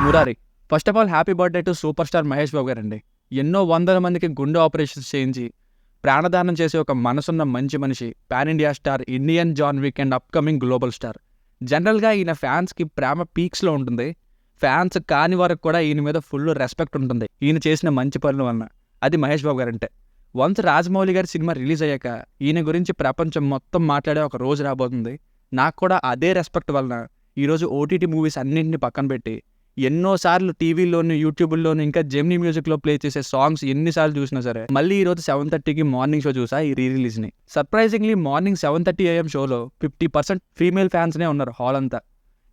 Murari. First of all happy birthday to super star Mahesh Babu గారండి. ఎన్నో వందల మందికి గుండె ఆపరేషన్స్ చేయించి ప్రాణదానం చేసే ఒక మనసున్న మంచి మనిషి, pan India star, Indian John Wick and upcoming global star. జనరల్గా ఈయన ఫ్యాన్స్కి ప్రేమ పీక్స్లో ఉంటుంది. ఫ్యాన్స్ కాని వరకు కూడా ఈయన మీద ఫుల్ రెస్పెక్ట్ ఉంటుంది ఈయన చేసిన మంచి పనుల వలన. అది మహేష్ బాబు గారంటే. వన్స్ రాజమౌళి గారి సినిమా రిలీజ్ అయ్యాక ఈయన గురించి ప్రపంచం మొత్తం మాట్లాడే ఒక రోజు రాబోతుంది. నాకు కూడా అదే రెస్పెక్ట్ వలన ఈరోజు ఓటీటీ మూవీస్ అన్నింటిని పక్కన పెట్టి ఎన్నోసార్లు టీవీలోను, యూట్యూబ్లోను, ఇంకా జెమినీ మ్యూజిక్లో ప్లే చేసే సాంగ్స్ ఎన్నిసార్లు చూసినా సరే మళ్ళీ ఈరోజు 7:30కి మార్నింగ్ షో చూసా ఈ రిలీజ్ని. సర్ప్రైజింగ్లీ మార్నింగ్ 7:30 AM షోలో 50% ఫీమేల్ ఫ్యాన్స్నే ఉన్నారు హాల్ అంతా.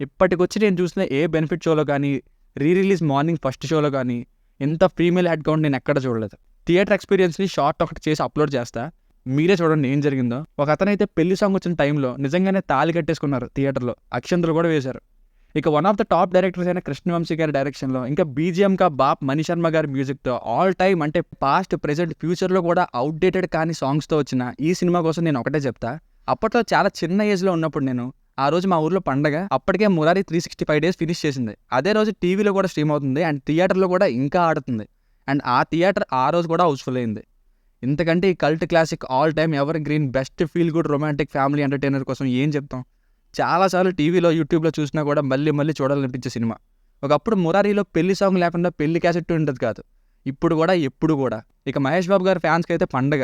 ఇప్పటికొచ్చి నేను చూసిన ఏ బెనిఫిట్ షోలో కానీ, రిలీజ్ మార్నింగ్ ఫస్ట్ షోలో కానీ ఇంత ఫీమేల్ హెడ్ కౌంట్ నేను ఎక్కడ చూడలేదు. థియేటర్ ఎక్స్పీరియన్స్ని షార్ట్ ఒకటి చేసి అప్లోడ్ చేస్తా, మీరే చూడండి ఏం జరిగిందో. ఒక అతనైతే పెళ్లి సాంగ్ వచ్చిన టైంలో నిజంగానే తాళి కట్టేసుకున్నారు థియేటర్లో, అక్షంతలు కూడా వేశారు. ఇక one of the top directors అయిన కృష్ణవంశీ గారి డైరెక్షన్లో, ఇంకా బీజిఎంకా బాప్ మణిశర్మ గారి మ్యూజిక్తో ఆల్ టైమ్ అంటే పాస్ట్, ప్రెజెంట్, ఫ్యూచర్లో కూడా అవుట్డేటెడ్ కానీ సాంగ్స్తో వచ్చిన ఈ సినిమా కోసం నేను ఒకటే చెప్తా. అప్పట్లో చాలా చిన్న ఏజ్లో ఉన్నప్పుడు నేను ఆ రోజు మా ఊర్లో పండగ, అప్పటికే మురారి 365 days ఫినిష్ చేసింది. అదే రోజు టీవీలో కూడా స్ట్రీమ్ అవుతుంది అండ్ థియేటర్లో కూడా ఇంకా ఆడుతుంది. అండ్ ఆ థియేటర్ ఆ రోజు కూడా హౌస్ఫుల్ అయింది. ఇంతకంటే ఈ cult classic, all time ever green, best feel good romantic family entertainer కోసం ఏం చెప్తాం. చాలాసార్లు టీవీలో, యూట్యూబ్లో చూసినా కూడా మళ్ళీ మళ్ళీ చూడాలనిపించే సినిమా. ఒకప్పుడు మురారీలో పెళ్లి సాంగ్ లేకుండా పెళ్లి క్యాసెట్ ఉంటుంది కాదు, ఇప్పుడు కూడా ఎప్పుడు కూడా. ఇక మహేష్ బాబు గారి ఫ్యాన్స్కి అయితే పండగ.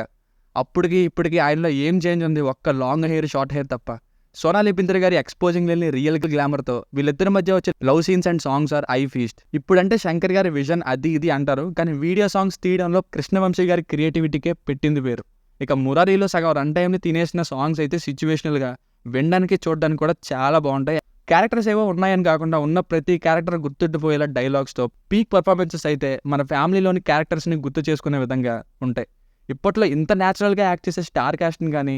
అప్పటికి ఇప్పటికి ఆయనలో ఏం చేంజ్ ఉంది, ఒక్క లాంగ్ హెయిర్, షార్ట్ హెయిర్ తప్ప. సోనాలి బింద్రే గారి ఎక్స్పోజింగ్ లేని రియల్ గ్లామర్తో వీళ్ళిద్దరి మధ్య వచ్చే love scenes and songs are eye feast. ఇప్పుడంటే శంకర్ గారి విజన్ అది ఇది అంటారు, కానీ వీడియో సాంగ్స్ తీయడంలో కృష్ణవంశీ గారి క్రియేటివిటీకే పెట్టింది పేరు. ఇక మురారీలో సగం రన్ టైంని తినేసిన సాంగ్స్ అయితే సిచ్యువేషనల్గా వినడానికి, చూడడానికి కూడా చాలా బాగుంటాయి. క్యారెక్టర్స్ ఏవో ఉన్నాయని కాకుండా ఉన్న ప్రతి క్యారెక్టర్ గుర్తుండిపోయేలా డైలాగ్స్తో పీక్ పర్ఫార్మెన్సెస్ అయితే మన ఫ్యామిలీలోని క్యారెక్టర్స్ని గుర్తు చేసుకునే విధంగా ఉంటాయి. ఇప్పట్లో ఇంత న్యాచురల్గా యాక్ట్ చేసే స్టార్ కాస్ట్ని కానీ,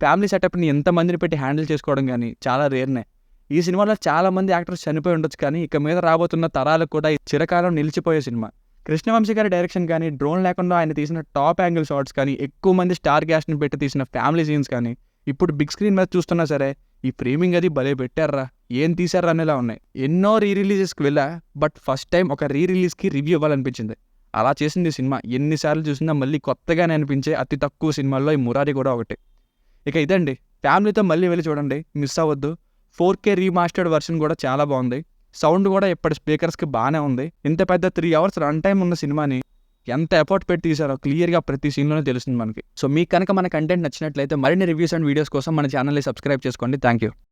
ఫ్యామిలీ సెటప్ని ఎంతమందిని పెట్టి హ్యాండిల్ చేసుకోవడం కానీ చాలా రేర్నే. ఈ సినిమాలో చాలామంది యాక్టర్స్ చనిపోయి ఉండొచ్చు, కానీ ఇక మీద రాబోతున్న తరాలకు కూడా చిరకాలం నిలిచిపోయే సినిమా. కృష్ణవంశీ గారి డైరెక్షన్ కానీ, డ్రోన్ లేకుండా ఆయన తీసిన టాప్ యాంగిల్ షాట్స్ కానీ, ఎక్కువ మంది స్టార్ క్యాస్ట్ని పెట్టి తీసిన ఫ్యామిలీ సీన్స్ కానీ, ఇప్పుడు బిగ్ స్క్రీన్ మీద చూస్తున్నా సరే ఈ ఫ్రేమింగ్ అది భలే పెట్టారా, ఏం తీశారా అనేలా ఉన్నాయి. ఎన్నో రిలీజెస్కి వెళ్ళా, బట్ ఫస్ట్ టైం ఒక రిలీజ్కి రివ్యూ ఇవ్వాలనిపించింది. అలా చేసింది సినిమా. ఎన్నిసార్లు చూసినా మళ్ళీ కొత్తగానే అనిపించే అతి తక్కువ సినిమాల్లో ఈ మురారి కూడా ఒకటి. ఇక ఇదండి, ఫ్యామిలీతో మళ్ళీ వెళ్ళి చూడండి, మిస్ అవ్వద్దు. 4K రీమాస్టర్డ్ వర్షన్ కూడా చాలా బాగుంది. సౌండ్ కూడా ఇప్పటి స్పీకర్స్కి బాగానే ఉంది. ఇంత పెద్ద 3 hours రన్ టైం ఉన్న సినిమాని ఎంత ఎఫర్ట్ పెట్టి తీసారో క్లియర్గా ప్రతి సీన్లోనే తెలుస్తుంది మనకి. సో మీకు కనుక మన కంటెంట్ నచ్చినట్లయితే మరిన్ని రివ్యూస్ అండ్ వీడియోస్ కోసం మన ఛానల్ని సబ్స్క్రైబ్ చేసుకోండి. Thank you.